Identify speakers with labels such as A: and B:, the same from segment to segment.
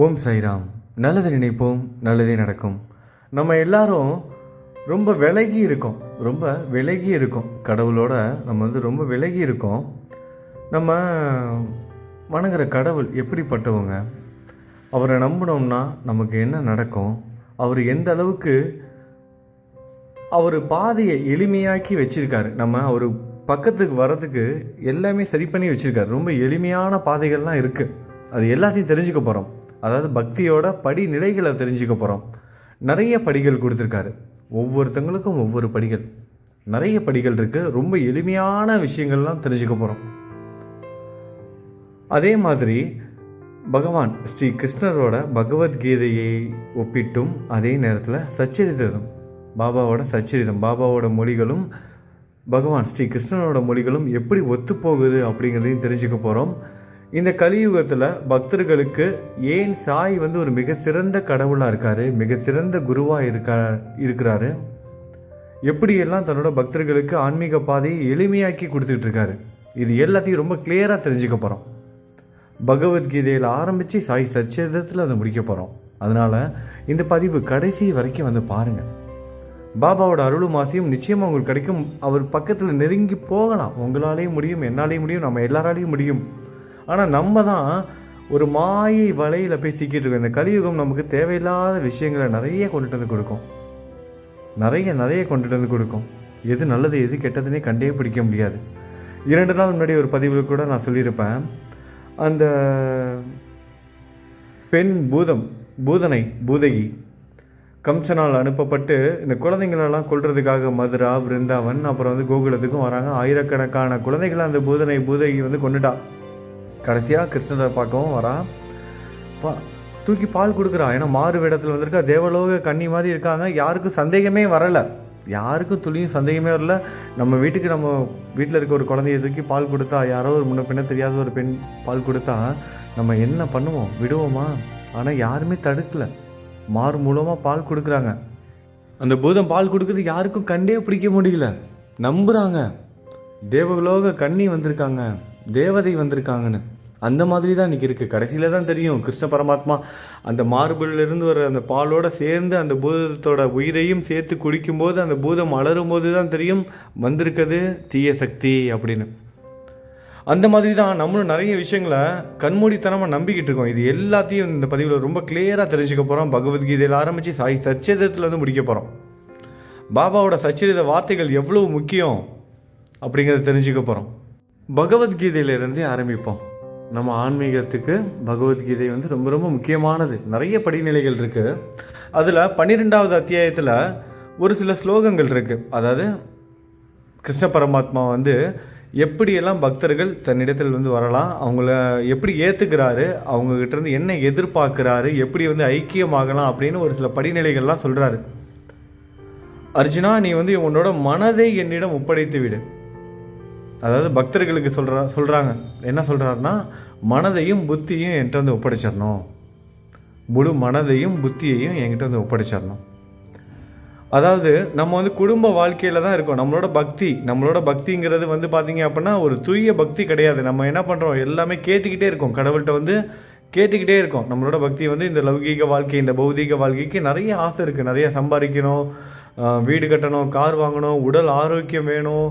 A: ஓம் சாய்ராம். நல்லது நினைப்போம், நல்லதே நடக்கும். நம்ம எல்லாரும் ரொம்ப விலகி இருக்கோம் கடவுளோட. நம்ம ரொம்ப விலகி இருக்கோம். நம்ம வணங்குற கடவுள் எப்படிப்பட்டவங்க, அவரை நம்பினோம்னா நமக்கு என்ன நடக்கும், அவர் எந்த அளவுக்கு அவர் பாதையை எளிமையாக்கி வச்சுருக்காரு, நம்ம அவர் பக்கத்துக்கு வர்றதுக்கு எல்லாமே சரி பண்ணி வச்சுருக்காரு. ரொம்ப எளிமையான பாதைகள்லாம் இருக்குது. அது எல்லாத்தையும் தெரிஞ்சுக்க போகிறோம். அதாவது பக்தியோட படிநிலைகளை தெரிஞ்சுக்க போகிறோம். நிறைய படிகள் கொடுத்துருக்காரு. ஒவ்வொருத்தங்களுக்கும் ஒவ்வொரு படிகள், நிறைய படிகள் இருக்குது. ரொம்ப எளிமையான விஷயங்கள்லாம் தெரிஞ்சுக்க போகிறோம். அதே மாதிரி பகவான் ஸ்ரீ கிருஷ்ணரோட பகவத்கீதையை ஒப்பிட்டும், அதே நேரத்தில் சச்சரிதம், பாபாவோட சச்சரிதம், பாபாவோட மொழிகளும் பகவான் ஸ்ரீ கிருஷ்ணனோட மொழிகளும் எப்படி ஒத்துப்போகுது அப்படிங்கிறதையும் தெரிஞ்சுக்க போகிறோம். இந்த கலியுகத்தில் பக்தர்களுக்கு ஏன் சாய் ஒரு மிக சிறந்த கடவுளாக இருக்கார், மிக சிறந்த குருவாக இருக்கிறாரு, எப்படியெல்லாம் தன்னோட பக்தர்களுக்கு ஆன்மீக பாதையை எளிமையாக்கி கொடுத்துட்ருக்காரு, இது எல்லாத்தையும் ரொம்ப கிளியராக தெரிஞ்சுக்க போகிறோம். பகவத்கீதையில் ஆரம்பித்து சாய் சச்சரிதத்தில் அதை முடிக்க போகிறோம். அதனால் இந்த பதிவு கடைசி வரைக்கும் பாருங்கள். பாபாவோட அருளும் ஆசையும் நிச்சயமாக உங்களுக்கு கிடைக்கும். அவர் பக்கத்தில் நெருங்கி போகலாம். உங்களாலேயும் முடியும், என்னாலேயும் முடியும், நம்ம எல்லாராலையும் முடியும். ஆனால் நம்ம தான் ஒரு மாயை வலையில் போய் சிக்கிட்டு இருக்கோம். இந்த கலியுகம் நமக்கு தேவையில்லாத விஷயங்களை நிறைய கொண்டுட்டு கொடுக்கும். நிறைய கொண்டுட்டு கொடுக்கும். எது நல்லது எது கெட்டதுன்னே கண்டே பிடிக்க முடியாது. 2 நாள் முன்னாடி ஒரு பதிவில் கூட நான் சொல்லியிருப்பேன். அந்த பெண் பூதகி கம்சனால் அனுப்பப்பட்டு இந்த குழந்தைங்களெல்லாம் கொல்றதுக்காக மதுரா, விருந்தாவன், அப்புறம் கோகுலத்துக்கும் வராங்க. ஆயிரக்கணக்கான குழந்தைகளை அந்த பூதகி கொண்டுட்டா. கடைசியாக கிருஷ்ணரை பார்க்கவும் வரா. தூக்கி பால் கொடுக்குறா. ஏன்னா மாறு வேடத்தில் வந்திருக்கா. தேவலோக கன்னி மாதிரி இருக்காங்க. யாருக்கும் சந்தேகமே வரலை, யாருக்கும் துளியும் சந்தேகமே வரல. நம்ம வீட்டில் இருக்க ஒரு குழந்தைய தூக்கி பால் கொடுத்தா, யாரோ ஒரு முன்ன பின்ன தெரியாத ஒரு பெண் பால் கொடுத்தா நம்ம என்ன பண்ணுவோம், விடுவோமா? ஆனால் யாருமே தடுக்கலை. மாறு மூலமாக பால் கொடுக்குறாங்க. அந்த பூதம் பால் கொடுக்குறது யாருக்கும் கண்டே பிடிக்க முடியல. நம்புகிறாங்க, தேவலோக கன்னி வந்திருக்காங்க, தேவதை வந்திருக்காங்கன்னு. அந்த மாதிரி தான் இன்றைக்கி இருக்குது. கடைசியில் தான் தெரியும் கிருஷ்ண பரமாத்மா அந்த மார்பிலிருந்து வர அந்த பாலோடு சேர்ந்து அந்த பூதத்தோட உயிரையும் சேர்த்து குடிக்கும்போது, அந்த பூதம் அலறும் போது தான் தெரியும் வந்திருக்கிறது தீய சக்தி அப்படின்னு. அந்த மாதிரி தான் நம்மளும் நிறைய விஷயங்களை கண்மூடித்தனமாக நம்பிக்கிட்டு இருக்கோம். இது எல்லாத்தையும் இந்த பதிவில் ரொம்ப கிளியராக தெரிஞ்சுக்க போகிறோம். பகவத்கீதையில் ஆரம்பித்து சாய் சச்சரிதத்தில் முடிக்க போகிறோம். பாபாவோட சச்சரித வார்த்தைகள் எவ்வளோ முக்கியம் அப்படிங்கிறத தெரிஞ்சுக்க போகிறோம். பகவத்கீதையிலிருந்தே ஆரம்பிப்போம். நம்ம ஆன்மீகத்துக்கு பகவத்கீதை ரொம்ப ரொம்ப முக்கியமானது. நிறைய படிநிலைகள் இருக்குது. அதில் 12வது அத்தியாயத்தில் ஒரு சில ஸ்லோகங்கள் இருக்குது. அதாவது கிருஷ்ண பரமாத்மா எப்படியெல்லாம் பக்தர்கள் தன்னிடத்தில் வரலாம், அவங்கள எப்படி ஏற்றுக்கிறாரு, அவங்ககிட்டேருந்து என்ன எதிர்பார்க்குறாரு, எப்படி ஐக்கியமாகலாம் அப்படின்னு ஒரு சில படிநிலைகள்லாம் சொல்கிறாரு. அர்ஜுனா, நீ உன்னோட மனதை என்னிடம் ஒப்படைத்து விடு. அதாவது பக்தர்களுக்கு சொல்கிறாங்க. என்ன சொல்கிறாருன்னா, மனதையும் புத்தியும் என்கிட்ட ஒப்படைச்சிடணும். முழு மனதையும் புத்தியையும் என்கிட்ட ஒப்படைச்சிடணும். அதாவது நம்ம குடும்ப வாழ்க்கையில் தான் இருக்கோம். நம்மளோட பக்திங்கிறது பார்த்தீங்க அப்படின்னா ஒரு தூய பக்தி கிடையாது. நம்ம என்ன பண்ணுறோம், எல்லாமே கேட்டுக்கிட்டே இருக்கோம். கடவுள்கிட்ட கேட்டுக்கிட்டே இருக்கோம். நம்மளோட பக்தி இந்த லௌகீக வாழ்க்கை, இந்த பௌதீக வாழ்க்கைக்கு நிறைய ஆசை இருக்குது. நிறைய சம்பாதிக்கணும், வீடு கட்டணும், கார் வாங்கணும், உடல் ஆரோக்கியம் வேணும்,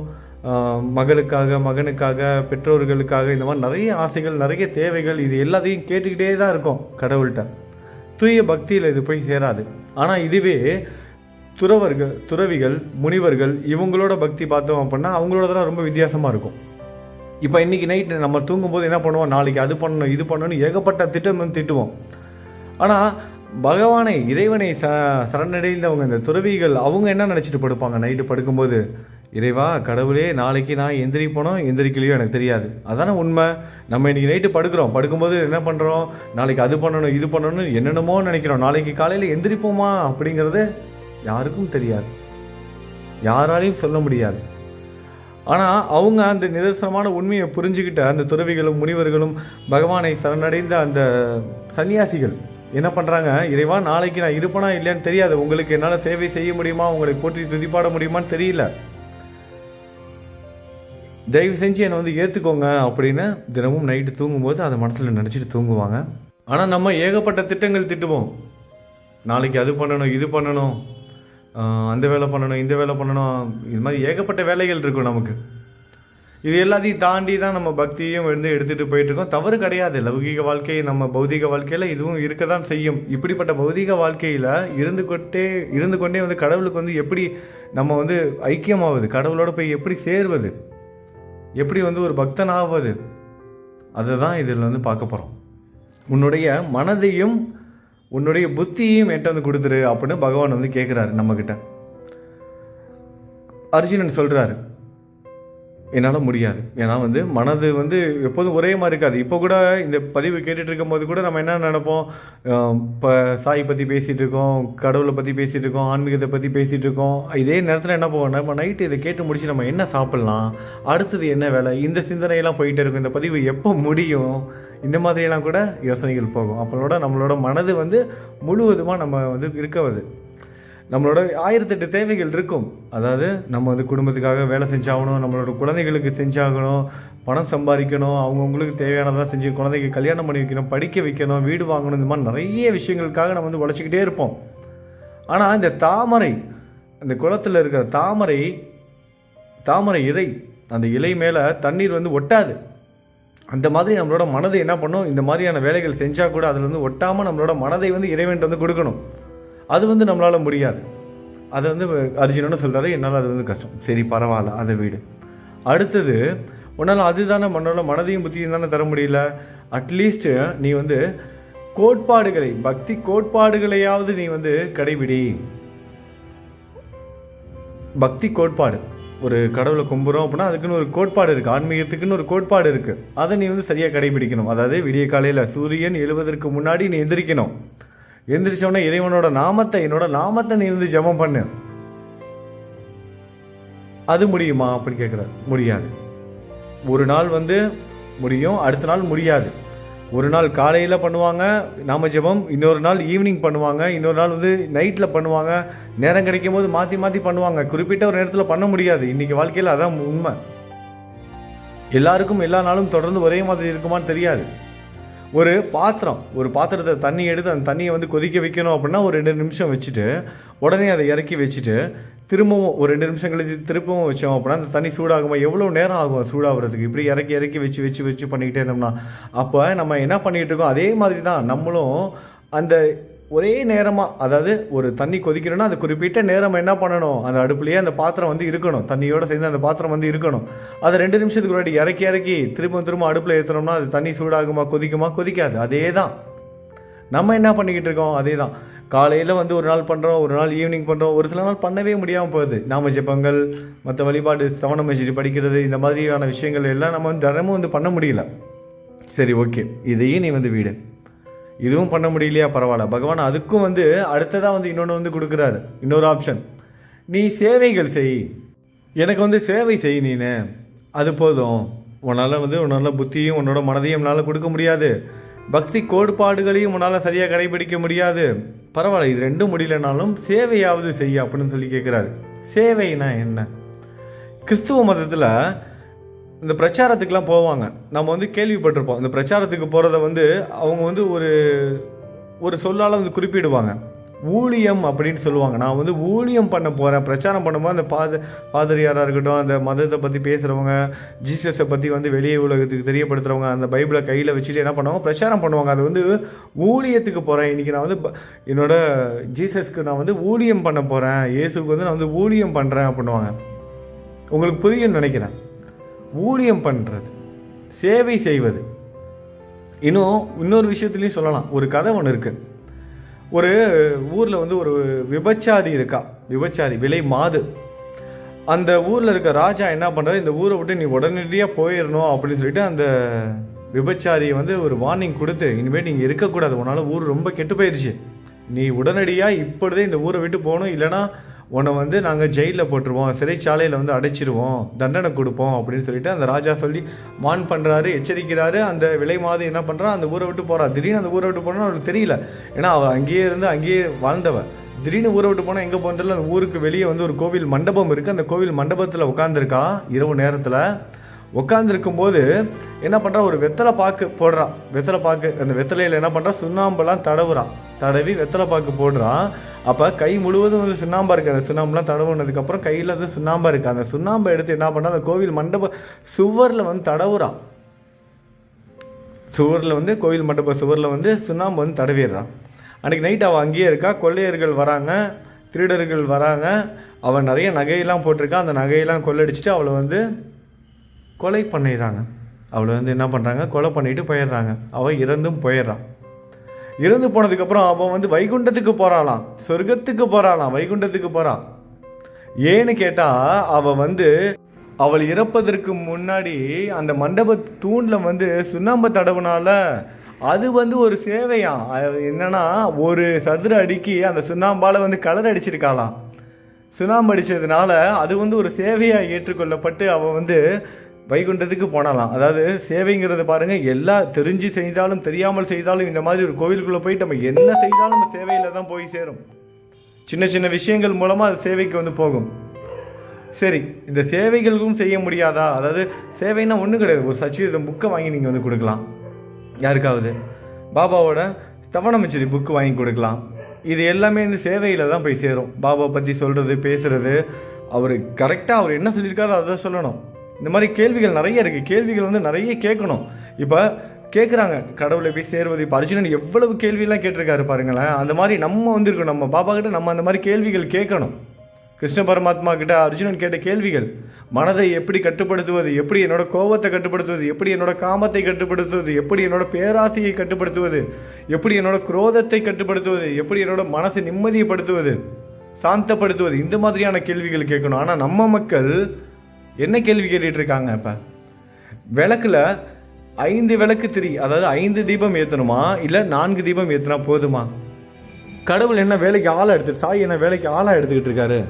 A: மகனுக்காக, பெற்றோர்களுக்காக, இந்த மாதிரி நிறைய ஆசைகள், நிறைய தேவைகள், இது எல்லாத்தையும் கேட்டுக்கிட்டே தான் இருக்கும் கடவுள்கிட்ட. தூய பக்தியில் இது போய் சேராது. ஆனால் இதுவே துறவிகள், முனிவர்கள், இவங்களோட பக்தி பார்த்தோம் அப்படின்னா அவங்களோடதெல்லாம் ரொம்ப வித்தியாசமாக இருக்கும். இப்போ இன்றைக்கி நைட்டு நம்ம தூங்கும்போது என்ன பண்ணுவோம், நாளைக்கு அது பண்ணணும், இது பண்ணணும், ஏகப்பட்ட திட்டம் திட்டுவோம். ஆனால் பகவானை, இறைவனை சரணடைந்தவங்க, இந்த துறவிகள், அவங்க என்ன நினச்சிட்டு படுப்பாங்க நைட்டு படுக்கும்போது, இறைவா கடவுளே, நாளைக்கு நான் எந்திரிக்கலையோ எனக்கு தெரியாது. அதானே உண்மை. நம்ம இன்றைக்கி நைட்டு படுக்கும்போது என்ன பண்ணுறோம், நாளைக்கு அது பண்ணணும், இது பண்ணணும், என்னென்னமோ நினைக்கிறோம். நாளைக்கு காலையில் எந்திரிப்போமா அப்படிங்கிறது யாருக்கும் தெரியாது, யாராலையும் சொல்ல முடியாது. ஆனால் அவங்க அந்த நிதர்சனமான உண்மையை புரிஞ்சுக்கிட்ட அந்த துறவிகளும் முனிவர்களும் பகவானை சரணடைந்த அந்த சன்னியாசிகள் என்ன பண்ணுறாங்க, இறைவா நாளைக்கு நான் இருப்பேனா இல்லையான்னு தெரியாது, உங்களுக்கு என்னால் சேவை செய்ய முடியுமா, உங்களை போற்றி துதிப்பாட முடியுமான்னு தெரியல, தயவு செஞ்சு என்னை ஏற்றுக்கோங்க அப்படின்னு தினமும் நைட்டு தூங்கும்போது அதை மனசில் நினச்சிட்டு தூங்குவாங்க. ஆனால் நம்ம ஏகப்பட்ட திட்டங்கள் திட்டுவோம். நாளைக்கு அது பண்ணணும், இது பண்ணணும், அந்த வேலை பண்ணணும், இந்த வேலை பண்ணணும், இது மாதிரி ஏகப்பட்ட வேலைகள் இருக்கும் நமக்கு. இது எல்லாத்தையும் தாண்டி தான் நம்ம பக்தியும் எடுத்துகிட்டு போயிட்டுருக்கோம். தவறு கிடையாது. லௌகீக வாழ்க்கை நம்ம பௌதிக வாழ்க்கையில் இதுவும் இருக்க தான் செய்யும். இப்படிப்பட்ட பௌதிக வாழ்க்கையில் இருந்து கொண்டே கடவுளுக்கு எப்படி நம்ம ஐக்கியமாவது, கடவுளோட போய் எப்படி சேர்வது, எப்படி ஒரு பக்தன் ஆவது, அதை தான் இதில் பார்க்க போகிறோம். உன்னுடைய மனதையும் உன்னுடைய புத்தியையும் என்கிட்ட கொடுத்துரு அப்படின்னு பகவான் கேட்குறாரு நம்மக்கிட்ட. அர்ஜுனன் சொல்கிறாரு, என்னால் முடியாது. ஏன்னா மனது எப்போதும் ஒரே மாதிரி இருக்காது. இப்போ கூட இந்த பதிவு கேட்டுட்டு இருக்கும் போது கூட நம்ம என்ன நினைப்போம், இப்போ சாய் பற்றி பேசிகிட்டு இருக்கோம், கடவுளை பற்றி பேசிகிட்டு இருக்கோம், ஆன்மீகத்தை பற்றி பேசிகிட்டு இருக்கோம். இதே நேரத்தில் என்ன போவோம், நம்ம நைட்டு இதை கேட்டு முடிச்சு நம்ம என்ன சாப்பிட்லாம், அடுத்தது என்ன வேலை, இந்த சிந்தனையெல்லாம் போயிட்டே இருக்கும். இந்த பதிவு எப்போ முடியும், இந்த மாதிரியெல்லாம் கூட யோசனைகள் போகும். அப்போட நம்மளோட மனது முழுவதுமாக நம்ம இருக்கவது. நம்மளோட 1008 தேவைகள் இருக்கும். அதாவது நம்ம குடும்பத்துக்காக வேலை செஞ்சாகணும், நம்மளோட குழந்தைகளுக்கு செஞ்சாகணும், பணம் சம்பாதிக்கணும், அவங்கவுங்களுக்கு தேவையானதெல்லாம் செஞ்சு குழந்தைக்கு கல்யாணம் பண்ணி வைக்கணும், படிக்க வைக்கணும், வீடு வாங்கணும், இந்த மாதிரி நிறைய விஷயங்களுக்காக நம்ம உழைச்சிக்கிட்டே இருப்போம். ஆனால் இந்த தாமரை, அந்த குளத்தில் இருக்கிற தாமரை இலை, அந்த இலை மேலே தண்ணீர் ஒட்டாது. அந்த மாதிரி நம்மளோட மனதை என்ன பண்ணும், இந்த மாதிரியான வேலைகள் செஞ்சால் கூட அதில் ஒட்டாமல் நம்மளோட மனதை இறைவன்ட்டு கொடுக்கணும். அது நம்மளால் முடியாது. அதை அர்ஜுனன்னு சொல்கிறாரு, என்னால் அது கஷ்டம். சரி பரவாயில்ல, அதை விடு. அடுத்தது, உன்னால் அதுதானே மனதையும் புத்தியும் தானே தர முடியல. அட்லீஸ்ட்டு நீ கோட்பாடுகளை, பக்தி கோட்பாடுகளையாவது நீ கடைபிடி. பக்தி கோட்பாடு, ஒரு கடவுளை கும்புறோம் அப்படின்னா அதுக்குன்னு ஒரு கோட்பாடு இருக்குது, ஆன்மீகத்துக்குன்னு ஒரு கோட்பாடு இருக்குது. அதை நீ சரியாக கடைபிடிக்கணும். அதாவது விடிய காலையில் சூரியன் எழுவதற்கு முன்னாடி நீ எந்திரிக்கணும். எந்திரிச்சோடனே இறைவனோட நாமத்தை, என்னோட நாமத்தை நீ ஜெபம் பண்ணு. அது முடியுமா அப்படின்னு கேட்குறாரு. முடியாது. ஒரு நாள் முடியும், அடுத்த நாள் முடியாது. ஒரு நாள் காலையில் பண்ணுவாங்க நாம ஜெபம், இன்னொரு நாள் ஈவினிங் பண்ணுவாங்க, இன்னொரு நாள் நைட்டில் பண்ணுவாங்க. நேரம் கிடைக்கும் போது மாற்றி மாற்றி பண்ணுவாங்க. குறிப்பிட்ட ஒரு நேரத்தில் பண்ண முடியாது. இன்றைக்கி வாழ்க்கையில் அதான் உண்மை. எல்லாருக்கும் எல்லா நாளும் தொடர்ந்து ஒரே மாதிரி இருக்குமான்னு தெரியாது. ஒரு பாத்திரத்தை தண்ணி எடுத்து அந்த தண்ணியை கொதிக்க வைக்கணும் அப்படின்னா ஒரு 2 நிமிஷம் வச்சுட்டு உடனே அதை இறக்கி வச்சுட்டு திரும்பவும் ஒரு 2 நிமிஷம் கழிச்சு திரும்பவும் வச்சோம் அப்படின்னா அந்த தண்ணி சூடாகுமா, எவ்வளோ நேரம் ஆகும் சூடாகிறதுக்கு. இப்படி இறக்கி வச்சு பண்ணிக்கிட்டே இருந்தோம்னா அப்போ நம்ம என்ன பண்ணிகிட்டு இருக்கோம், அதே மாதிரி தான் நம்மளும் அந்த ஒரே நேரமாக, அதாவது ஒரு தண்ணி கொதிக்கணும்னா அது குறிப்பிட்ட நேரம் என்ன பண்ணணும், அந்த அடுப்புலேயே அந்த பாத்திரம் இருக்கணும், தண்ணியோடு சேர்ந்து அந்த பாத்திரம் இருக்கணும். அதை 2 நிமிஷத்துக்கு முன்னாடி இறக்கி திரும்ப அடுப்பில் ஏற்றணும்னா அது தண்ணி சூடாகுமா, கொதிக்காது. அதே தான் நம்ம என்ன பண்ணிக்கிட்டு இருக்கோம். அதே தான் காலையில் ஒரு நாள் பண்ணுறோம், ஒரு நாள் ஈவினிங் பண்ணுறோம், ஒரு சில நாள் பண்ணவே முடியாமல் போகுது. நாம ஜெபங்கள், மற்ற வழிபாடு, சவண மெஜிரி படிக்கிறது, இந்த மாதிரியான விஷயங்கள் எல்லாம் நம்ம தினமும் பண்ண முடியல. சரி ஓகே, இதையும் நீ வீடு, இதுவும் பண்ண முடியலையா, பரவாயில்ல. பகவான் அதுக்கும் அடுத்ததாக இன்னொன்று கொடுக்குறாரு, இன்னொரு ஆப்ஷன். நீ சேவைகள் செய், எனக்கு சேவை செய் நீனு, அது போதும். உன்னால் புத்தியும் உன்னோட மனதையும் உன்னால் கொடுக்க முடியாது, பக்தி கோட்பாடுகளையும் உன்னால் சரியாக கடைபிடிக்க முடியாது, பரவாயில்ல, இது 2 முடியலனாலும் சேவையாவது செய்ய அப்படின்னு சொல்லி கேட்குறாரு. சேவைனா என்ன? கிறிஸ்துவ மதத்தில் இந்த பிரச்சாரத்துக்கெலாம் போவாங்க. நம்ம கேள்விப்பட்டிருப்போம். இந்த பிரச்சாரத்துக்கு போகிறத அவங்க ஒரு சொல்லால் குறிப்பிடுவாங்க. ஊழியம் அப்படின்னு சொல்லுவாங்க. நான் ஊழியம் பண்ண போகிறேன், பிரச்சாரம் பண்ணும்போது அந்த பாதிரியாராக இருக்கட்டும், அந்த மதத்தை பற்றி பேசுகிறவங்க, ஜீசஸை பற்றி வெளியே உலகத்துக்கு தெரியப்படுத்துகிறவங்க, அந்த பைபிளை கையில் வச்சுட்டு என்ன பண்ணுவாங்க, பிரச்சாரம் பண்ணுவாங்க. அது ஊழியத்துக்கு போகிறேன், இன்றைக்கி நான் என்னோட ஜீசஸ்க்கு நான் ஊழியம் பண்ண போகிறேன், இயேசுக்கு நான் ஊழியம் பண்ணுறேன் அப்படின்வாங்க. உங்களுக்கு புரியும்னு நினைக்கிறேன். ஊழியம் பண்ணுறது, சேவை செய்வது. இன்னொரு விஷயத்துலையும் சொல்லலாம். ஒரு கதை ஒன்று இருக்குது. ஒரு ஊரில் ஒரு விபச்சாரி இருக்கா, விலை மாது. அந்த ஊரில் இருக்க ராஜா என்ன பண்ணுறாரு, இந்த ஊரை விட்டு நீ உடனடியாக போயிடணும் அப்படின்னு சொல்லிட்டு அந்த விபச்சாரியை ஒரு வார்னிங் கொடுத்து, இனிமேல் நீங்கள் இருக்கக்கூடாது, உன்னால் ஊர் ரொம்ப கெட்டு போயிடுச்சு, நீ உடனடியாக இப்பொழுதே இந்த ஊரை விட்டு போகணும், இல்லைனா உன்னை நாங்கள் ஜெயிலில் போட்டுருவோம், சிறைச்சாலையில் அடைச்சிருவோம், தண்டனை கொடுப்போம் அப்படின்னு சொல்லிட்டு அந்த ராஜா சொல்லி வான் பண்ணுறாரு, எச்சரிக்கிறாரு. அந்த விலை மாது என்ன பண்ணுறா, அந்த ஊரை விட்டு போகிறா. திடீர்னு அந்த ஊரை விட்டு போனால் அவளுக்கு தெரியல, ஏன்னா அவள் அங்கேயே வாழ்ந்தவள். திடீர்னு ஊரை விட்டு போனால் எங்கே போகிறதில்ல. அந்த ஊருக்கு வெளியே ஒரு கோவில் மண்டபம் இருக்குது. அந்த கோவில் மண்டபத்தில் உட்காந்துருக்கா இரவு நேரத்தில். உட்காந்துருக்கும் போது என்ன பண்ணுறான், ஒரு வெத்தலை பாக்கு போடுறான். வெத்தலை பாக்கு, அந்த வெத்தலையில் என்ன பண்ணுறான், சுண்ணாம்பெல்லாம் தடவுறான். தடவி வெத்தலை பாக்கு போடுறான். அப்போ கை முழுவதும் வந்து சுண்ணாம்பா இருக்குது. அந்த சுண்ணாம்புலாம் தடவுனதுக்கப்புறம் கையில் வந்து சுண்ணாம்பா இருக்குது. அந்த சுண்ணாம்பை எடுத்து என்ன பண்ணுறான், அந்த கோவில் மண்டப சுவரில் வந்து தடவுறான். சுவரில் வந்து கோவில் மண்டப சுவரில் வந்து சுண்ணாம்பு வந்து தடவிடுறான். அன்றைக்கி நைட் அவள் அங்கேயே இருக்கா. கொள்ளையர்கள் வராங்க, திருடர்கள் வராங்க. அவன் நிறைய நகையெல்லாம் போட்டிருக்கான். அந்த நகையெல்லாம் கொள்ளடிச்சிட்டு அவளை வந்து கொலை பண்ணிடுறாங்க. அவளை வந்து என்ன பண்ணுறாங்க, கொலை பண்ணிட்டு போயிடுறாங்க. அவள் இறந்தும் போயிடுறான். இறந்து போனதுக்கப்புறம் அவன் வந்து வைகுண்டத்துக்கு போகிறாளாம், சொர்க்கத்துக்கு போகிறாளாம், வைகுண்டத்துக்கு போகிறான். ஏன்னு கேட்டால் அவள் வந்து அவள் இறப்பதற்கு முன்னாடி அந்த மண்டப தூணில் வந்து சுண்ணாம்பு தடவுனால அது வந்து ஒரு சேவையாம். என்னன்னா, ஒரு சதுர அடிக்கு அந்த சுண்ணாம்பால் வந்து கலர் அடிச்சிருக்காளாம். சுண்ணாம்பு அடித்ததுனால அது வந்து ஒரு சேவையாக ஏற்றுக்கொள்ளப்பட்டு அவள் வந்து வைகுண்டத்துக்கு போனாலாம். அதாவது சேவைங்கிறது பாருங்கள், எல்லா தெரிஞ்சு செய்தாலும் தெரியாமல் செய்தாலும் இந்த மாதிரி ஒரு கோவிலுக்குள்ளே போயிட்டு நம்ம என்ன செய்தாலும் நம்ம சேவையில் தான் போய் சேரும். சின்ன சின்ன விஷயங்கள் மூலமாக அது சேவைக்கு வந்து போகும். சரி, இந்த சேவைகளுக்கும் செய்ய முடியாதா? அதாவது சேவைன்னா ஒன்றும் கிடையாது. ஒரு சச்சிவதம் புக்கை வாங்கி நீங்கள் வந்து கொடுக்கலாம் யாருக்காவது. பாபாவோட தவணமிச்சரி புக்கு வாங்கி கொடுக்கலாம். இது எல்லாமே இந்த சேவையில் தான் போய் சேரும். பாபா பற்றி சொல்கிறது, பேசுகிறது, அவர் கரெக்டாக அவர் என்ன சொல்லியிருக்காரோ அதை சொல்லணும். இந்த மாதிரி கேள்விகள் நிறைய இருக்குது. கேள்விகள் வந்து நிறைய கேட்கணும். இப்போ கேட்குறாங்க கடவுளை போய் சேருவது. இப்போ அர்ஜுனன் எவ்வளவு கேள்வியெல்லாம் கேட்டிருக்காரு பாருங்களேன். அந்த மாதிரி நம்ம வந்து இருக்கணும். நம்ம பாபா கிட்ட நம்ம அந்த மாதிரி கேள்விகள் கேட்கணும். கிருஷ்ண பரமாத்மா கிட்ட அர்ஜுனன் கேட்ட கேள்விகள், மனதை எப்படி கட்டுப்படுத்துவது, எப்படி என்னோட கோபத்தை கட்டுப்படுத்துவது, எப்படி என்னோட காமத்தை கட்டுப்படுத்துவது, எப்படி என்னோட பேராசையை கட்டுப்படுத்துவது, எப்படி என்னோட குரோதத்தை கட்டுப்படுத்துவது, எப்படி என்னோட மனசை நிம்மதியப்படுத்துவது, சாந்தப்படுத்துவது, இந்த மாதிரியான கேள்விகள் கேட்கணும். ஆனால் நம்ம மக்கள் என்ன கேள்வி கேட்டுட்டு இருக்காங்க? இப்போ விளக்குல 5 விளக்கு திரி, அதாவது 5 தீபம் ஏற்றணுமா, இல்லை 4 தீபம் ஏற்றினா போதுமா? கடவுள் என்ன வேலைக்கு ஆளாக எடுத்துட்டு, சாய் என்ன வேலைக்கு ஆளாக எடுத்துக்கிட்டு இருக்காரு?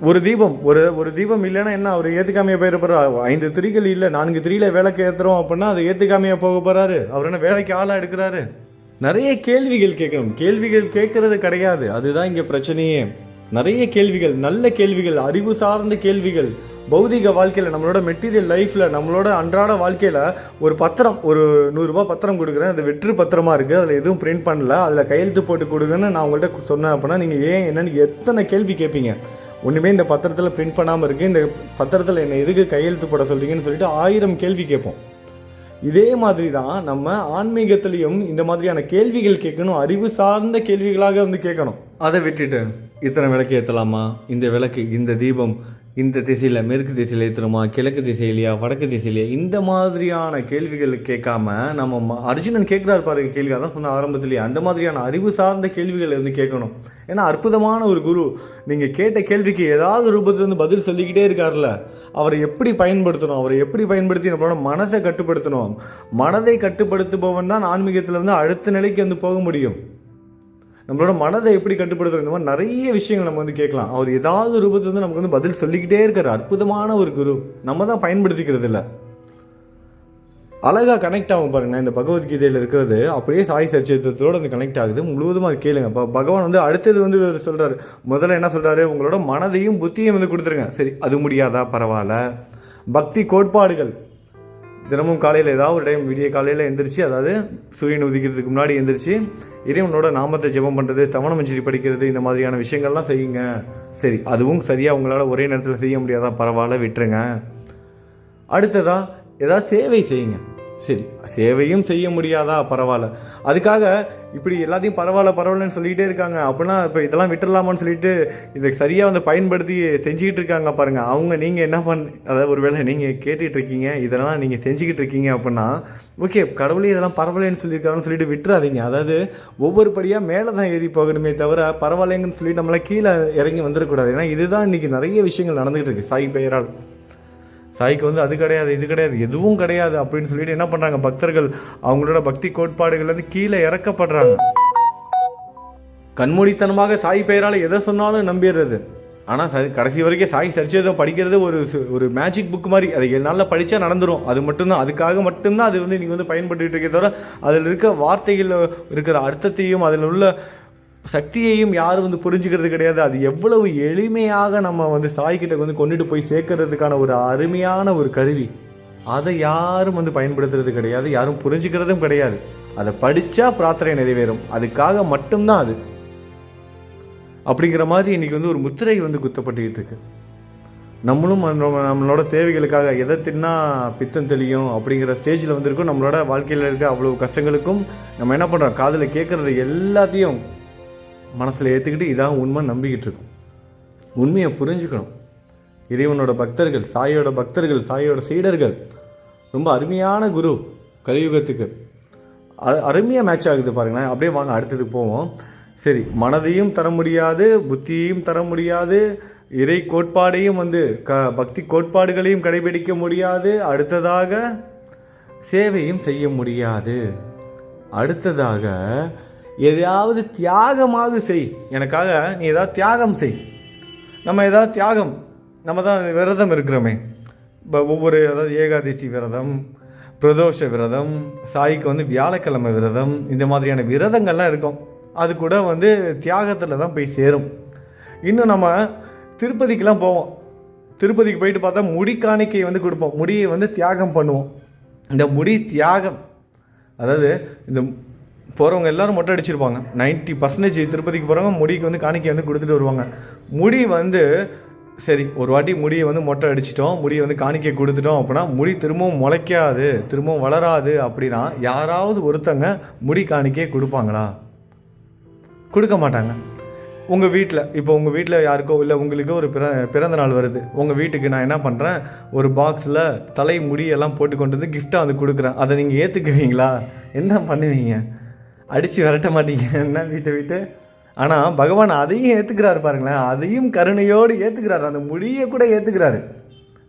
A: ஒரு தீபம் ஒரு தீபம் இல்லைன்னா என்ன, அவர் ஏற்றுக்காமையே போயிட போகிறார். 5 திரிகள் இல்லை, 4 திரியில் விளக்கு ஏற்றுறோம் அப்படின்னா அதை ஏற்றுக்காமையே போக போகிறாரு. அவர் என்ன வேலைக்கு ஆளாக எடுக்கிறாரு? நிறைய கேள்விகள் கேட்கணும். கேள்விகள் கேட்கறது கிடையாது, அதுதான் இங்கே பிரச்சனையே. நிறைய கேள்விகள், நல்ல கேள்விகள், அறிவு சார்ந்த கேள்விகள். பௌதிக வாழ்க்கையில், நம்மளோட மெட்டீரியல் லைஃப்பில், நம்மளோட அன்றாட வாழ்க்கையில் ஒரு பத்திரம், ஒரு 100 ரூபா பத்திரம் கொடுக்குறேன், அது வெற்று பத்திரமா இருக்குது, அதில் எதுவும் பிரிண்ட் பண்ணல, அதில் கையெழுத்து போட்டு கொடுங்கன்னு நான் உங்கள்கிட்ட சொன்னேன் அப்படின்னா நீங்கள் ஏன் என்னன்னு எத்தனை கேள்வி கேட்பீங்க? ஒன்றுமே இந்த பத்திரத்தில் பிரிண்ட் பண்ணாமல் இருக்குது, இந்த பத்திரத்தில் என்ன எதுக்கு கையெழுத்து போட சொல்கிறீங்கன்னு சொல்லிட்டு 1000 கேள்வி கேட்போம். இதே மாதிரி தான் நம்ம ஆன்மீகத்திலையும் இந்த மாதிரியான கேள்விகள் கேட்கணும். அறிவு சார்ந்த கேள்விகளாக வந்து கேட்கணும். அதை விட்டுட்டு இத்தனை விளக்கு ஏற்றலாமா, இந்த விளக்கு, இந்த தீபம் இந்த திசையில், மேற்கு திசையில் ஏற்றணுமா, கிழக்கு திசையிலையா, வடக்கு திசையிலையா, இந்த மாதிரியான கேள்விகள் கேட்காம நம்ம அர்ஜுனன் கேட்குறாரு பாருங்க கேள்வி. அதான் சொன்ன ஆரம்பத்திலேயே, அந்த மாதிரியான அறிவு சார்ந்த கேள்விகளை வந்து கேட்கணும். ஏன்னா அற்புதமான ஒரு குரு. நீங்கள் கேட்ட கேள்விக்கு ஏதாவது ரூபத்தில் வந்து பதில் சொல்லிக்கிட்டே இருக்கார்ல, அவரை எப்படி பயன்படுத்தணும், அவரை எப்படி பயன்படுத்தி நம்மளோட மனசை கட்டுப்படுத்தணும். மனதை கட்டுப்படுத்துபவன் தான் ஆன்மீகத்தில் வந்து அடுத்த நிலைக்கு வந்து போக முடியும். நம்மளோட மனதை எப்படி கட்டுப்படுத்துறது, இந்த மாதிரி நிறைய விஷயங்கள் நம்ம வந்து கேட்கலாம். அவர் ஏதாவது ரூபத்தில் வந்து நமக்கு வந்து பதில் சொல்லிக்கிட்டே இருக்கார். அற்புதமான ஒரு குரு, நம்ம தான் பயன்படுத்திக்கிறது இல்லை. அழகாக கனெக்ட் ஆகும் பாருங்க. இந்த பகவத்கீதையில் இருக்கிறது அப்படியே சாய் சச்சரித்திரத்தோடு வந்து கனெக்ட் ஆகுது. முழுவதும் அது கேளுங்க. இப்போ பகவான் வந்து அடுத்தது வந்து சொல்கிறாரு, முதல்ல என்ன சொல்கிறாரு, உங்களோட மனதையும் புத்தியும் வந்து கொடுத்துருங்க. சரி, அது முடியாதா, பரவாயில்ல. பக்தி கோட்பாடுகள், தினமும் காலையில் ஏதாவது ஒரு டைம் விடிய காலையில் எந்திரிச்சு, அதாவது சூரியன் உதிக்கிறதுக்கு முன்னாடி எந்திரிச்சு இறைவனோட நாமத்தை ஜெபம் பண்ணுறது, தவணமஞ்சரி படிக்கிறது, இந்த மாதிரியான விஷயங்கள்லாம் செய்யுங்க. சரி, அதுவும் சரியாக உங்களால் ஒரே நேரத்தில் செய்ய முடியாதா, பரவாயில்ல, விட்டுருங்க. அடுத்ததாக ஏதாவது சேவை செய்யுங்க. சரி, சேவையும் செய்ய முடியாதா, பரவாயில்ல. அதுக்காக இப்படி எல்லாத்தையும் பரவாயில்லன்னு சொல்லிக்கிட்டே இருக்காங்க அப்படின்னா இப்போ இதெல்லாம் விட்டுடலாமான்னு சொல்லிட்டு இதை சரியாக வந்து பயன்படுத்தி செஞ்சுக்கிட்டு இருக்காங்க பாருங்கள். அவங்க நீங்கள் என்ன அதாவது ஒரு வேளை நீங்கள் கேட்டுட்டு இருக்கீங்க, இதெல்லாம் நீங்கள் செஞ்சுக்கிட்டு இருக்கீங்க அப்படின்னா ஓகே, கடவுளே இதெல்லாம் பரவாயில்லன்னு சொல்லியிருக்காருன்னு சொல்லிட்டு விட்டுறாதீங்க. அதாவது ஒவ்வொரு படியாக மேலே தான் ஏறி போகணுமே தவிர பரவாயில்லைங்கன்னு சொல்லிட்டு நம்மளாம் கீழே இறங்கி வந்துடக்கூடாது. ஏன்னா இதுதான் இன்றைக்கி நிறைய விஷயங்கள் நடந்துகிட்டு இருக்குது சாய் பெயரால். சாய்க்கு வந்து அது கிடையாது, இது கிடையாது, எதுவும் கிடையாது அப்படின்னு சொல்லிட்டு என்ன பண்ணுறாங்க, பக்தர்கள் அவங்களோட பக்தி கோட்பாடுகள் வந்து கீழே இறக்கப்படுறாங்க. கண்மூடித்தனமாக சாய் பெயரால் எதை சொன்னாலும் நம்பிடுறது. ஆனால் கடைசி வரைக்கும் சாய் சரிச்சரிதம் படிக்கிறது ஒரு மேஜிக் புக் மாதிரி. அதை 7 நாளில் படித்தா நடந்துடும். அது மட்டும்தான், அதுக்காக மட்டும்தான் அது வந்து நீங்கள் வந்து பயன்பட்டுக்கிட்டு இருக்க தவிர அதில் இருக்க வார்த்தைகளில் இருக்கிற அர்த்தத்தையும் அதில் உள்ள சக்தியையும் யாரும் வந்து புரிஞ்சுக்கிறது கிடையாது. அது எவ்வளவு எளிமையாக நம்ம வந்து சாய்கிட்ட வந்து கொண்டுட்டு போய் சேர்க்கறதுக்கான ஒரு அருமையான ஒரு கருவி. அதை யாரும் வந்து பயன்படுத்துறது கிடையாது, யாரும் புரிஞ்சுக்கிறதும் கிடையாது. அதை படித்தா பிரார்த்தனை நிறைவேறும், அதுக்காக மட்டும்தான் அது. அப்படிங்கிற மாதிரி இன்றைக்கி வந்து ஒரு முத்திரை வந்து குத்தப்பட்டுக்கிட்டு இருக்கு. நம்மளும் நம்மளோட தேவைகளுக்காக எதை தின்னா பித்தம் தெளியும் அப்படிங்கிற ஸ்டேஜில் வந்துருக்கும். நம்மளோட வாழ்க்கையில் இருக்க அவ்வளோ கஷ்டங்களுக்கும் நம்ம என்ன பண்ணுறோம், காதில் கேட்குறது எல்லாத்தையும் மனசில் ஏற்றுக்கிட்டு இதான் உண்மை நம்பிக்கிட்டு இருக்கோம். உண்மையை புரிஞ்சுக்கணும். இறைவனோட பக்தர்கள், சாயோட சீடர்கள் ரொம்ப அருமையான குரு கலியுகத்துக்கு. அருமையாக மேட்ச் ஆகுது பாருங்களேன். அப்படியே வாங்க அடுத்ததுக்கு போவோம். சரி, மனதையும் தர முடியாது, புத்தியையும் தர முடியாது, இறை கோட்பாடையும் வந்து பக்தி கோட்பாடுகளையும் கடைபிடிக்க முடியாது, அடுத்ததாக சேவையும் செய்ய முடியாது, அடுத்ததாக எதையாவது தியாகமாவது செய், எனக்காக நீ ஏதாவது தியாகம் செய். நம்ம ஏதாவது தியாகம், நம்ம தான் விரதம் இருக்கிறோமே, ஒவ்வொரு அதாவது ஏகாதசி விரதம், பிரதோஷ விரதம், சாய்க்கு வந்து வியாழக்கிழமை விரதம், இந்த மாதிரியான விரதங்கள்லாம் இருக்கும். அது கூட வந்து தியாகத்தில் தான் போய் சேரும். இன்னும் நம்ம திருப்பதிக்கெலாம் போவோம். திருப்பதிக்கு போயிட்டு பார்த்தா முடி காணிக்கை வந்து கொடுப்போம், முடியை வந்து தியாகம் பண்ணுவோம். இந்த முடி தியாகம், அதாவது இந்த போகிறவங்க எல்லோரும் மொட்டை அடிச்சிருப்பாங்க. 90% திருப்பதிக்கு போகிறவங்க முடிக்கு வந்து காணிக்கை வந்து கொடுத்துட்டு வருவாங்க. முடி வந்து சரி, ஒரு வாட்டி முடியை வந்து மொட்டை அடிச்சிட்டோம், முடியை வந்து காணிக்கை கொடுத்துட்டோம் அப்படின்னா முடி திரும்பவும் முளைக்காது, திரும்பவும் வளராது அப்படின்னா யாராவது ஒருத்தங்க முடி காணிக்கையே கொடுப்பாங்களா? கொடுக்க மாட்டாங்க. உங்கள் வீட்டில் இப்போ உங்கள் வீட்டில் யாருக்கோ இல்லை உங்களுக்கு ஒரு பிறந்த நாள் வருது, உங்கள் வீட்டுக்கு நான் என்ன பண்ணுறேன், ஒரு பாக்ஸில் தலை முடியெல்லாம் போட்டு கொண்டு வந்து கிஃப்டாக வந்து கொடுக்குறேன். அதை நீங்கள் ஏற்றுக்குவீங்களா? என்ன பண்ணுவீங்க? அடித்து விரட்ட மாட்டீங்க என்ன வீட்டை. ஆனால் பகவான் அதையும் ஏற்றுக்கிறாரு பாருங்களேன், அதையும் கருணையோடு ஏற்றுக்கிறாரு, அந்த முடியை கூட ஏற்றுக்கிறாரு.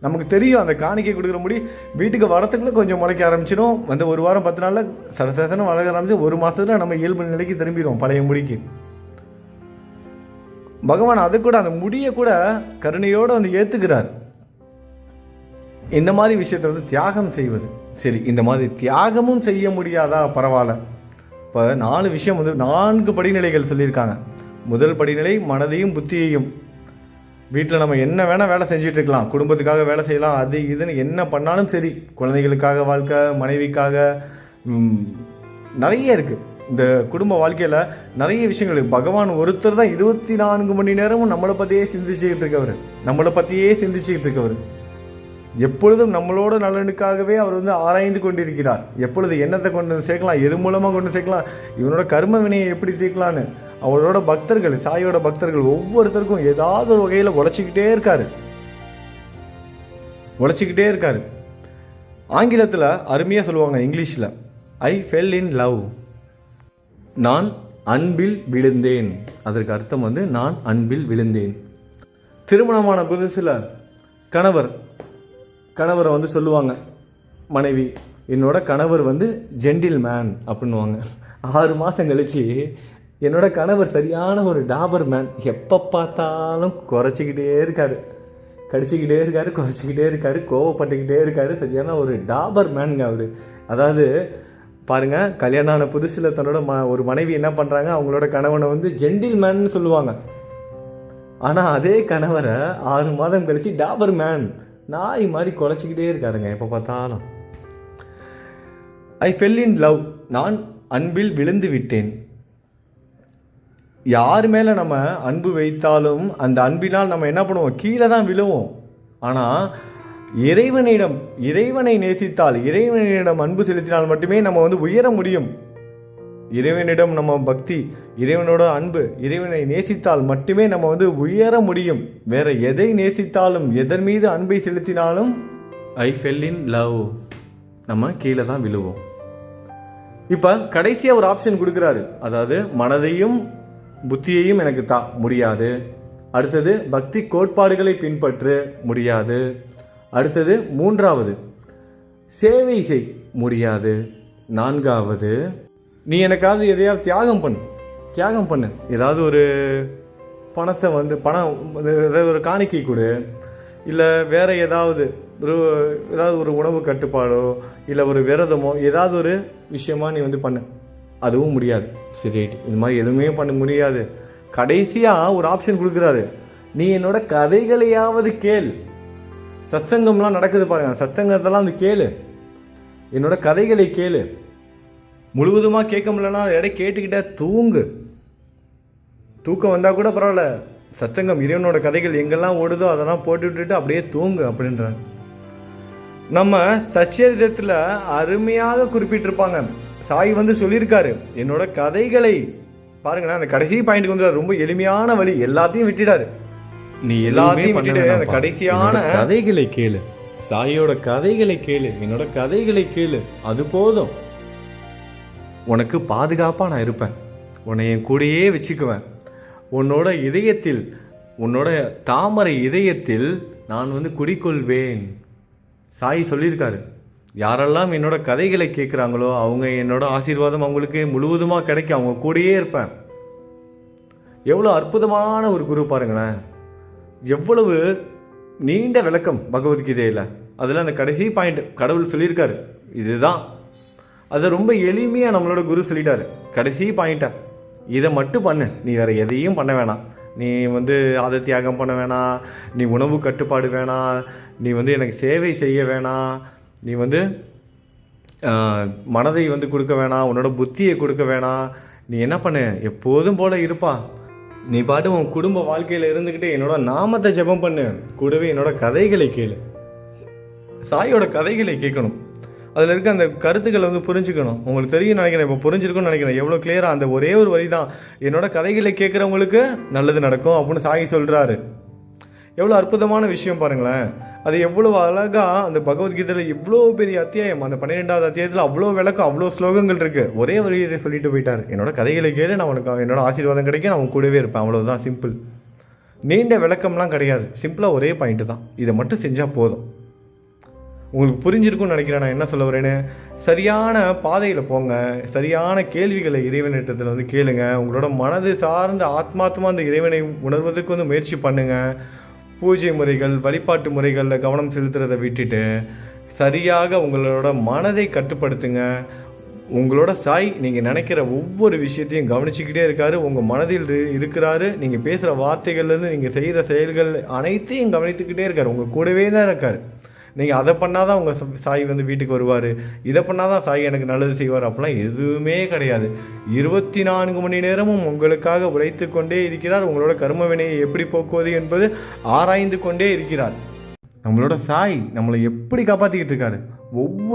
A: நமக்கு தெரியும் அந்த காணிக்கை கொடுக்குற முடி வீட்டுக்கு வரத்துக்குள்ளே கொஞ்சம் முளைக்க ஆரம்பிச்சிடும். வந்து ஒரு வாரம் 10 நாளில் சரசரசனம் வளர்க்க ஆரம்பிச்சு ஒரு மாதத்தில் நம்ம இயல்பு நிலைக்கு திரும்பிடுவோம் பழைய முடிக்கு. பகவான் அதை கூட அந்த முடியை கூட கருணையோடு வந்து ஏற்றுக்கிறார். இந்த மாதிரி விஷயத்தை வந்து தியாகம் செய்வது. சரி, இந்த மாதிரி தியாகமும் செய்ய முடியாதா? பரவாயில்ல. இப்போ 4 விஷயம் வந்து 4 படிநிலைகள் சொல்லியிருக்காங்க. முதல் படிநிலை மனதையும் புத்தியையும். வீட்டில் நம்ம என்ன வேணால் வேலை செஞ்சிட்ருக்கலாம், குடும்பத்துக்காக வேலை செய்யலாம், அது இதுன்னு என்ன பண்ணாலும் சரி, குழந்தைகளுக்காக வாழ்க்கை, மனைவிக்காக நிறைய இருக்குது. இந்த குடும்ப வாழ்க்கையில் நிறைய விஷயங்கள். பகவான் ஒருத்தர் தான் 24 மணி நேரமும் நம்மளை பற்றியே சிந்திச்சுக்கிட்டு இருக்கவர். எப்பொழுதும் நம்மளோட நலனுக்காகவே அவர் வந்து ஆராய்ந்து கொண்டிருக்கிறார். எப்பொழுது என்னத்தை கொண்டு சேர்க்கலாம், எது மூலமாக கொண்டு சேர்க்கலாம், இவனோட கர்ம வினையை எப்படி சேர்க்கலான்னு அவரோட பக்தர்கள், சாயோட பக்தர்கள் ஒவ்வொருத்தருக்கும் ஏதாவது ஒரு வகையில் உழைச்சிக்கிட்டே இருக்காரு. ஆங்கிலத்தில் அருமையாக சொல்லுவாங்க, இங்கிலீஷில் ஐ ஃபெல் இன் லவ், நான் அன்பில் விழுந்தேன். அதற்கு அர்த்தம் வந்து நான் அன்பில் விழுந்தேன். திருமணமான புதுசில் கணவரை வந்து சொல்லுவாங்க மனைவி, என்னோட கணவர் வந்து ஜென்டில் மேன் அப்படின்வாங்க. 6 மாதம் கழித்து என்னோட கணவர் சரியான ஒரு டாபர் மேன், எப்போ பார்த்தாலும் குறைச்சிக்கிட்டே இருக்காரு, குறைச்சிக்கிட்டே இருக்காரு, கோவப்பட்டுக்கிட்டே இருக்காரு, சரியான ஒரு டாபர் மேனுங்க அவர். அதாவது பாருங்கள், கல்யாணம் ஆன புதுசில் தன்னோட ஒரு மனைவி என்ன பண்ணுறாங்க, அவங்களோட கணவனை வந்து ஜென்டில் மேன்னு சொல்லுவாங்க. ஆனால் அதே கணவரை 6 மாதம் கழித்து டாபர் மேன், நாய் மாதிரி குலைச்சிக்கிட்டே இருக்காருங்க எப்போ பார்த்தாலும். ஐ ஃபெல் இன் லவ், நான் அன்பில் விழுந்து விட்டேன். யார் மேலே நம்ம அன்பு வைத்தாலும் அந்த அன்பினால் நம்ம என்ன பண்ணுவோம், கீழே தான் விழுவோம். ஆனால் இறைவனை நேசித்தால், இறைவனிடம் அன்பு செலுத்தினால் மட்டுமே நம்ம வந்து உயர முடியும். இறைவனிடம் நம்ம பக்தி, இறைவனோட அன்பு, இறைவனை நேசித்தால் மட்டுமே நம்ம வந்து உயர முடியும். வேற எதை நேசித்தாலும், எதன் மீது அன்பை செலுத்தினாலும் ஐ ஃபெல் இன் லவ், நம்ம கீழே தான் விழுவோம். இப்போ கடைசியாக ஒரு ஆப்ஷன் கொடுக்குறாரு, அதாவது மனதையும் புத்தியையும் எனக்கு முடியாது. அடுத்தது பக்தி கோட்பாடுகளை பின்பற்ற முடியாது. அடுத்தது 3வது சேவை செய் முடியாது. 4வது நீ எனக்காவது எதையாவது தியாகம் பண்ணு, ஏதாவது ஒரு பணத்தை வந்து ஏதாவது ஒரு காணிக்கை கொடு, இல்லை வேறு ஏதாவது ஒரு உணவு கட்டுப்பாடோ இல்லை ஒரு விரதமோ ஏதாவது ஒரு விஷயமா நீ வந்து பண்ணு, அதுவும் முடியாது. சரி, இது மாதிரி எதுவுமே பண்ண முடியாது. கடைசியாக ஒரு ஆப்ஷன் கொடுக்குறாரு, நீ என்னோட கதைகளையாவது கேள். சத்சங்கம்லாம் நடக்குது பாருங்க, சத்சங்கத்தெல்லாம் வந்து கேளு, என்னோட கதைகளை கேளு. முழுவதுமாக கேட்க முடியலன்னா கேட்டுக்கிட்டே தூங்கு. தூக்கம் வந்தால் கூட பரவாயில்ல, சத்சங்கம் இறைவனோட கதைகள் எங்கெல்லாம் ஓடுதோ அதெல்லாம் போட்டு விட்டுட்டு அப்படியே தூங்கு அப்படின்றாங்க. நம்ம சச்சரிதத்தில் அருமையாக குறிப்பிட்டிருப்பாங்க. சாய் வந்து சொல்லியிருக்காரு, என்னோட கதைகளை பாருங்களேன். அந்த கடைசி பாயிண்ட்டுக்கு வந்து ரொம்ப எளிமையான வழி, எல்லாத்தையும் விட்டுடாரு. நீ எல்லாத்தையும் விட்டுட்டு அந்த கடைசியான கதைகளை கேளு, சாயோட கதைகளை கேளு, என்னோட கதைகளை கேளு, அது போதும். உனக்கு பாதுகாப்பாக நான் இருப்பேன், உன்னை என் கூடயே வச்சுக்குவேன். உன்னோட இதயத்தில், உன்னோட தாமரை இதயத்தில் நான் வந்து குடிக்கொள்வேன். சாய் சொல்லியிருக்காரு, யாரெல்லாம் என்னோட கதைகளை கேட்குறாங்களோ அவங்க என்னோட ஆசீர்வாதம் அவங்களுக்கு முழுவதுமாக கிடைக்கும், அவங்க கூடயே இருப்பேன். எவ்வளோ அற்புதமான ஒரு குரு பாருங்களேன், எவ்வளவு நீண்ட விளக்கம் பகவத்கீதையில். அதில் அந்த கடைசி பாயிண்ட் கடவுள் சொல்லியிருக்காரு, இதுதான். அதை ரொம்ப எளிமையாக நம்மளோட குரு சொல்லிட்டாரு. கடைசி பாயிண்ட்டை இதை மட்டும் பண்ணு, நீ வேறு எதையும் பண்ண வேணாம். நீ வந்து அதை தியாகம் பண்ண வேணாம், நீ உணவு கட்டுப்பாடு வேணாம், நீ வந்து எனக்கு சேவை செய்ய வேணாம், நீ வந்து மனதை வந்து கொடுக்க வேணாம், உன்னோட புத்தியை கொடுக்க வேணாம். நீ என்ன பண்ணு, எப்போதும் போல இருப்பா. நீ பாட்டு உன் குடும்ப வாழ்க்கையில் இருந்துக்கிட்டு என்னோட நாமத்தை ஜெபம் பண்ணு, கூடவே என்னோட கதைகளை கேளு. சாயோட கதைகளை கேட்கணும், அதில் இருக்க அந்த கருத்துக்களை வந்து புரிஞ்சுக்கணும். உங்களுக்கு தெரியும் நினைக்கிறேன், இப்போ புரிஞ்சிருக்கும்னு நினைக்கிறேன். எவ்வளோ கிளியராக அந்த ஒரே ஒரு வரி தான், என்னோட கதைகளை கேட்குறவங்களுக்கு நல்லது நடக்கும் அப்படின்னு சாய் சொல்கிறாரு. எவ்வளோ அற்புதமான விஷயம் பாருங்களேன். அது எவ்வளோ அழகாக அந்த பகவத்கீதையில் இவ்வளோ பெரிய அத்தியாயம், அந்த 12வது அத்தியாயத்தில் அவ்வளோ விளக்கம், அவ்வளோ ஸ்லோகங்கள் இருக்குது. ஒரே வரியை சொல்லிட்டு போயிட்டார், என்னோட கதைகளை கேளு, நான் உனக்கு என்னோட ஆசீர்வாதம் கிடைக்கும், நான் உன் கூடவே இருப்பேன். அவ்வளோதான், சிம்பிள். நீண்ட விளக்கம்லாம் கிடையாது, சிம்பிளாக ஒரே பாயிண்ட்டு தான். இதை மட்டும் செஞ்சால் போதும். உங்களுக்கு புரிஞ்சிருக்கும்னு நினைக்கிறேன் நான் என்ன சொல்ல வரேன்னு. சரியான பாதையில் போங்க, சரியான கேள்விகளை இறைவனிடத்தில் வந்து கேளுங்க. உங்களோட மனது சார்ந்த ஆத்மாத்மா அந்த இறைவனை உணர்வதற்கு வந்து முயற்சி பண்ணுங்கள். பூஜை முறைகள், வழிபாட்டு முறைகளில் கவனம் செலுத்துறதை விட்டுட்டு சரியாக உங்களோட மனதை கட்டுப்படுத்துங்க. உங்களோட சாய் நீங்கள் நினைக்கிற ஒவ்வொரு விஷயத்தையும் கவனிச்சுக்கிட்டே இருக்காரு, உங்கள் மனதில் இருக்கிறாரு. நீங்கள் பேசுகிற வார்த்தைகள்லேருந்து நீங்கள் செய்கிற செயல்கள் அனைத்தையும் கவனித்துக்கிட்டே இருக்கார், உங்கள் கூடவே தான் இருக்கார். நீங்கள் அதை பண்ணால் தான் உங்கள் சாய் வந்து வீட்டுக்கு வருவார், இதை பண்ணால் தான் சாய் எனக்கு நல்லது செய்வார், அப்படிலாம் எதுவுமே கிடையாது. 24 மணி நேரமும் உங்களுக்காக உழைத்து கொண்டே இருக்கிறார். உங்களோட கர்ம வினையை எப்படி போக்குவது என்பது ஆராய்ந்து கொண்டே இருக்கிறார். நம்மளோட சாய் நம்மளை எப்படி காப்பாற்றிக்கிட்டு இருக்காரு. ஒவ்வொரு